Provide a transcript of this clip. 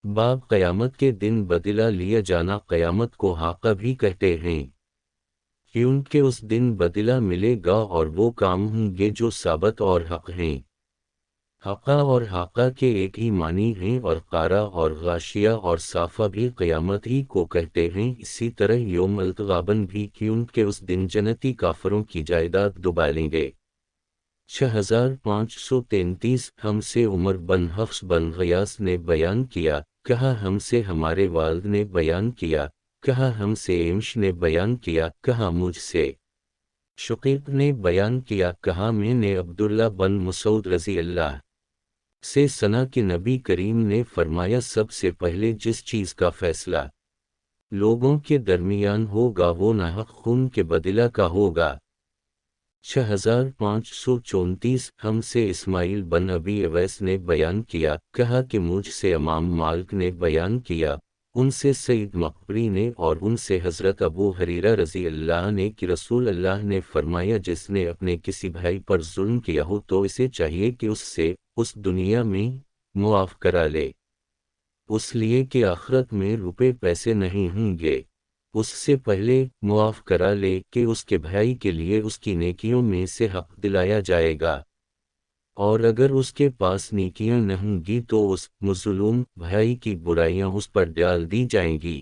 باب قیامت کے دن بدلہ لیا جانا قیامت کو حاقہ بھی کہتے ہیں، کیونکہ اس دن بدلہ ملے گا اور وہ کام ہوں گے جو ثابت اور حق ہیں۔ حقہ اور حاقہ کے ایک ہی معنی ہیں، اور قارہ اور غاشیہ اور صافہ بھی قیامت ہی کو کہتے ہیں، اسی طرح یوم التغابن بھی، کیونکہ اس دن جنتی کافروں کی جائیداد ڈبالیں گے۔ 6533 ہم سے عمر بن حفص بن غیاث نے بیان کیا، کہا ہم سے ہمارے والد نے بیان کیا، کہا ہم سے ایمش نے بیان کیا، کہا مجھ سے شقیق نے بیان کیا، کہا میں نے عبداللہ بن مسعود رضی اللہ سے سنا کہ نبی کریم نے فرمایا سب سے پہلے جس چیز کا فیصلہ لوگوں کے درمیان ہوگا وہ ناحق خون کے بدلہ کا ہوگا۔ 6534 ہم سے اسماعیل بن ابی اویس نے بیان کیا، کہا کہ مجھ سے امام مالک نے بیان کیا، ان سے سعید مقبری نے اور ان سے حضرت ابو ہریرہ رضی اللہ نے کہ رسول اللہ نے فرمایا جس نے اپنے کسی بھائی پر ظلم کیا ہو تو اسے چاہیے کہ اس سے اس دنیا میں معاف کرا لے، اس لیے کہ آخرت میں روپے پیسے نہیں ہوں گے، اس سے پہلے معاف کرا لے کہ اس کے بھائی کے لیے اس کی نیکیوں میں سے حق دلایا جائے گا، اور اگر اس کے پاس نیکیاں نہ ہوں گی تو اس مظلوم بھائی کی برائیاں اس پر ڈال دی جائیں گی۔